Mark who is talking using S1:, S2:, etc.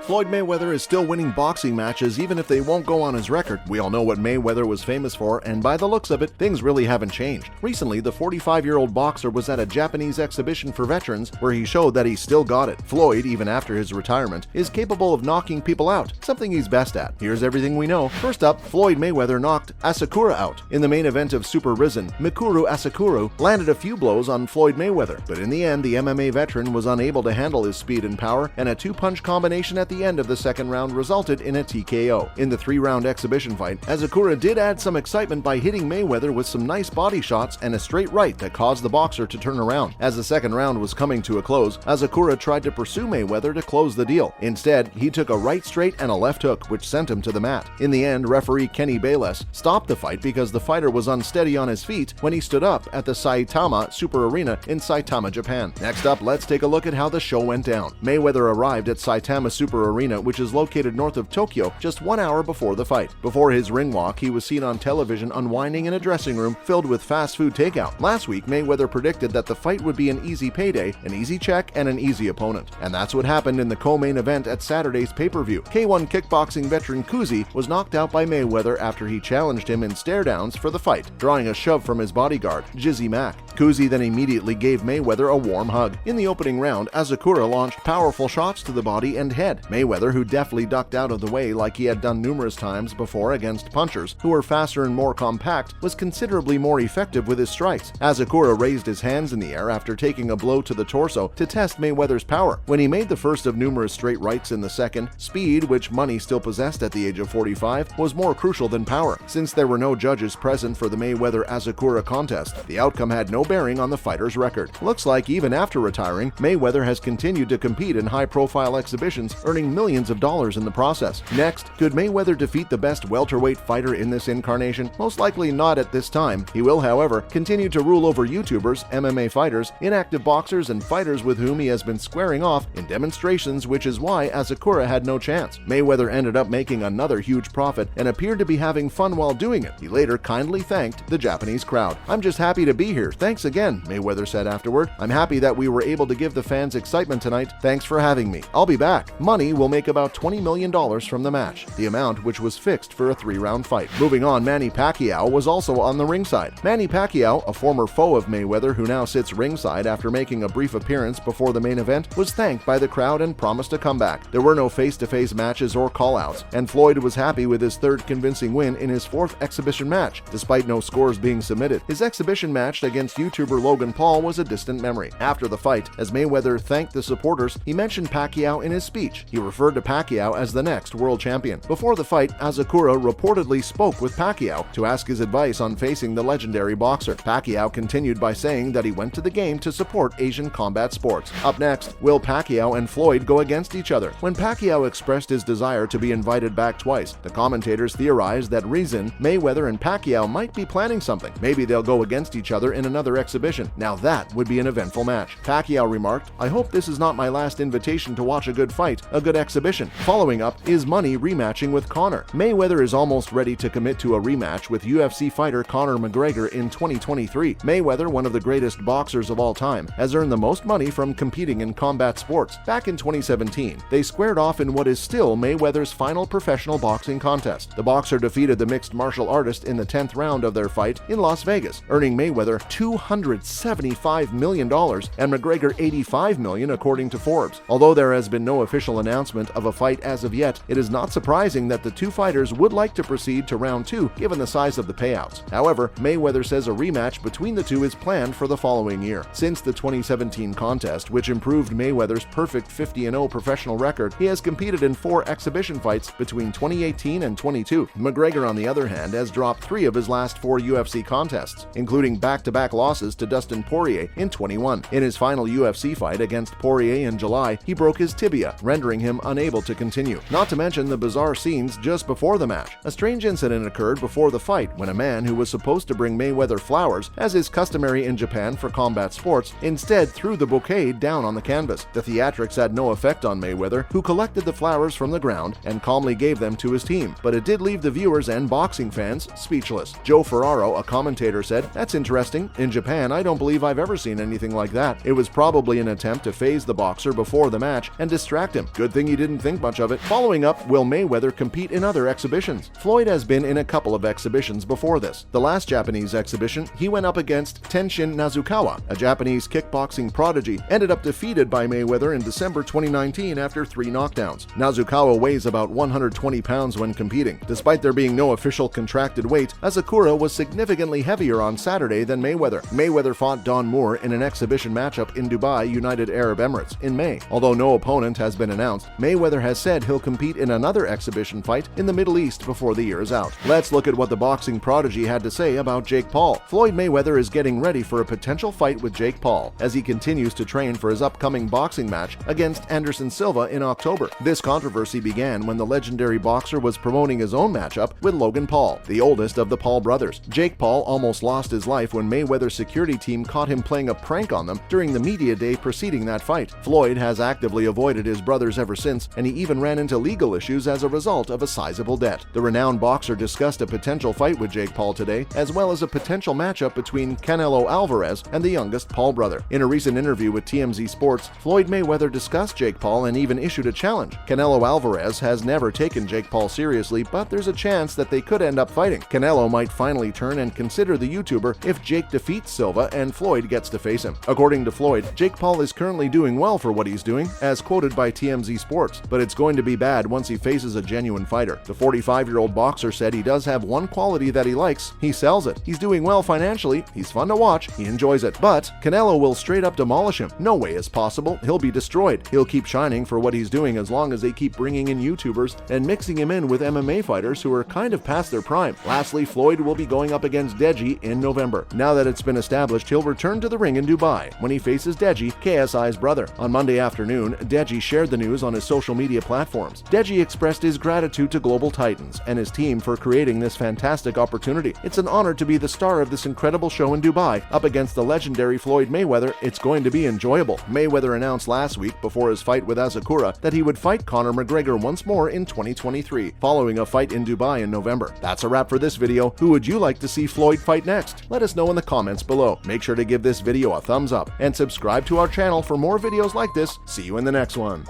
S1: Floyd Mayweather is still winning boxing matches even if they won't go on his record. We all know what Mayweather was famous for, and by the looks of it, things really haven't changed. Recently, the 45-year-old boxer was at a Japanese exhibition for veterans where he showed that he still got it. Floyd, even after his retirement, is capable of knocking people out, something he's best at. Here's everything we know. First up, Floyd Mayweather knocked Asakura out. In the main event of Super Rizin, Mikuru Asakura landed a few blows on Floyd Mayweather, but in the end, the MMA veteran was unable to handle his speed and power, and a two-punch combination at the end of the second round resulted in a TKO. In the three-round exhibition fight, Asakura did add some excitement by hitting Mayweather with some nice body shots and a straight right that caused the boxer to turn around. As the second round was coming to a close, Asakura tried to pursue Mayweather to close the deal. Instead, he took a right straight and a left hook, which sent him to the mat. In the end, referee Kenny Bayless stopped the fight because the fighter was unsteady on his feet when he stood up at the Saitama Super Arena in Saitama, Japan. Next up, let's take a look at how the show went down. Mayweather arrived at Saitama Super Arena, which is located north of Tokyo, just 1 hour before the fight. Before his ring walk, he was seen on television unwinding in a dressing room filled with fast food takeout. Last week, Mayweather predicted that the fight would be an easy payday, an easy check, and an easy opponent. And that's what happened in the co-main event at Saturday's pay-per-view. K1 kickboxing veteran Kuzi was knocked out by Mayweather after he challenged him in stare-downs for the fight, drawing a shove from his bodyguard, Jizzy Mack. Kuzi then immediately gave Mayweather a warm hug. In the opening round, Asakura launched powerful shots to the body and head. Mayweather, who deftly ducked out of the way like he had done numerous times before against punchers who were faster and more compact, was considerably more effective with his strikes. Asakura raised his hands in the air after taking a blow to the torso to test Mayweather's power. When he made the first of numerous straight rights in the second, speed, which Money still possessed at the age of 45, was more crucial than power. Since there were no judges present for the Mayweather-Asakura contest, the outcome had no bearing on the fighter's record. Looks like even after retiring, Mayweather has continued to compete in high-profile exhibitions, earning millions of dollars in the process. Next, could Mayweather defeat the best welterweight fighter in this incarnation? Most likely not at this time. He will, however, continue to rule over YouTubers, MMA fighters, inactive boxers, and fighters with whom he has been squaring off in demonstrations, which is why Asakura had no chance. Mayweather ended up making another huge profit and appeared to be having fun while doing it. He later kindly thanked the Japanese crowd. "I'm just happy to be here. Thanks again," Mayweather said afterward. "I'm happy that we were able to give the fans excitement tonight. Thanks for having me. I'll be back." Money will make about $20 million from the match, the amount which was fixed for a three-round fight. Moving on, Manny Pacquiao was also on the ringside. Manny Pacquiao, a former foe of Mayweather who now sits ringside after making a brief appearance before the main event, was thanked by the crowd and promised a comeback. There were no face-to-face matches or call-outs, and Floyd was happy with his third convincing win in his fourth exhibition match, despite no scores being submitted. His exhibition match against YouTuber Logan Paul was a distant memory. After the fight, as Mayweather thanked the supporters, he mentioned Pacquiao in his speech. He referred to Pacquiao as the next world champion. Before the fight, Asakura reportedly spoke with Pacquiao to ask his advice on facing the legendary boxer. Pacquiao continued by saying that he went to the game to support Asian combat sports. Up next, will Pacquiao and Floyd go against each other? When Pacquiao expressed his desire to be invited back twice, the commentators theorized that Rizin, Mayweather, and Pacquiao might be planning something. Maybe they'll go against each other in another exhibition. Now that would be an eventful match. Pacquiao remarked, "I hope this is not my last invitation to watch a good fight, a good exhibition." Following up, is Money rematching with Conor? Mayweather is almost ready to commit to a rematch with UFC fighter Conor McGregor in 2023. Mayweather, one of the greatest boxers of all time, has earned the most money from competing in combat sports. Back in 2017, they squared off in what is still Mayweather's final professional boxing contest. The boxer defeated the mixed martial artist in the 10th round of their fight in Las Vegas, earning Mayweather $275 million and McGregor $85 million according to Forbes. Although there has been no official announcement of a fight as of yet, it is not surprising that the two fighters would like to proceed to round 2 given the size of the payouts. However, Mayweather says a rematch between the two is planned for the following year. Since the 2017 contest, which improved Mayweather's perfect 50-0 professional record, he has competed in 4 exhibition fights between 2018 and 22. McGregor, on the other hand, has dropped 3 of his last 4 UFC contests, including back-to-back losses to Dustin Poirier in 21. In his final UFC fight against Poirier in July, he broke his tibia, rendering him unable to continue. Not to mention the bizarre scenes just before the match. A strange incident occurred before the fight when a man who was supposed to bring Mayweather flowers, as is customary in Japan for combat sports, instead threw the bouquet down on the canvas. The theatrics had no effect on Mayweather, who collected the flowers from the ground and calmly gave them to his team, but it did leave the viewers and boxing fans speechless. Joe Ferraro, a commentator, said, "That's interesting. In Japan, I don't believe I've ever seen anything like that. It was probably an attempt to phase the boxer before the match and distract him. Good thing you didn't think much of it. Following up, will Mayweather compete in other exhibitions? Floyd has been in a couple of exhibitions before this. The last Japanese exhibition, he went up against Tenshin Nasukawa, a Japanese kickboxing prodigy, ended up defeated by Mayweather in December 2019 after 3 knockdowns. Nasukawa weighs about 120 pounds when competing. Despite there being no official contracted weight, Asakura was significantly heavier on Saturday than Mayweather. Mayweather fought Don Moore in an exhibition matchup in Dubai, United Arab Emirates, in May. Although no opponent has been announced, Mayweather has said he'll compete in another exhibition fight in the Middle East before the year is out. Let's look at what the boxing prodigy had to say about Jake Paul. Floyd Mayweather is getting ready for a potential fight with Jake Paul as he continues to train for his upcoming boxing match against Anderson Silva in October. This controversy began when the legendary boxer was promoting his own matchup with Logan Paul, the oldest of the Paul brothers. Jake Paul almost lost his life when Mayweather's security team caught him playing a prank on them during the media day preceding that fight. Floyd has actively avoided his brothers ever since, and he even ran into legal issues as a result of a sizable debt. The renowned boxer discussed a potential fight with Jake Paul today, as well as a potential matchup between Canelo Alvarez and the youngest Paul brother. In a recent interview with TMZ Sports, Floyd Mayweather discussed Jake Paul and even issued a challenge. Canelo Alvarez has never taken Jake Paul seriously, but there's a chance that they could end up fighting. Canelo might finally turn and consider the YouTuber if Jake defeats Silva and Floyd gets to face him. According to Floyd, Jake Paul is currently doing well for what he's doing, as quoted by TMZ Sports, but it's going to be bad once he faces a genuine fighter. The 45-year-old boxer said he does have one quality that he likes: he sells it. He's doing well financially, he's fun to watch, he enjoys it. But Canelo will straight up demolish him. No way is possible. He'll be destroyed. He'll keep shining for what he's doing as long as they keep bringing in YouTubers and mixing him in with MMA fighters who are kind of past their prime. Lastly, Floyd will be going up against Deji in November. Now that it's been established, he'll return to the ring in Dubai when he faces Deji, KSI's brother. On Monday afternoon, Deji shared the news on his social media platforms. Deji expressed his gratitude to Global Titans and his team for creating this fantastic opportunity. It's an honor to be the star of this incredible show in Dubai, up against the legendary Floyd Mayweather. It's going to be enjoyable. Mayweather announced last week, before his fight with Asakura, that he would fight Conor McGregor once more in 2023, following a fight in Dubai in November. That's a wrap for this video. Who would you like to see Floyd fight next? Let us know in the comments below. Make sure to give this video a thumbs up and subscribe to our channel for more videos like this. See you in the next one.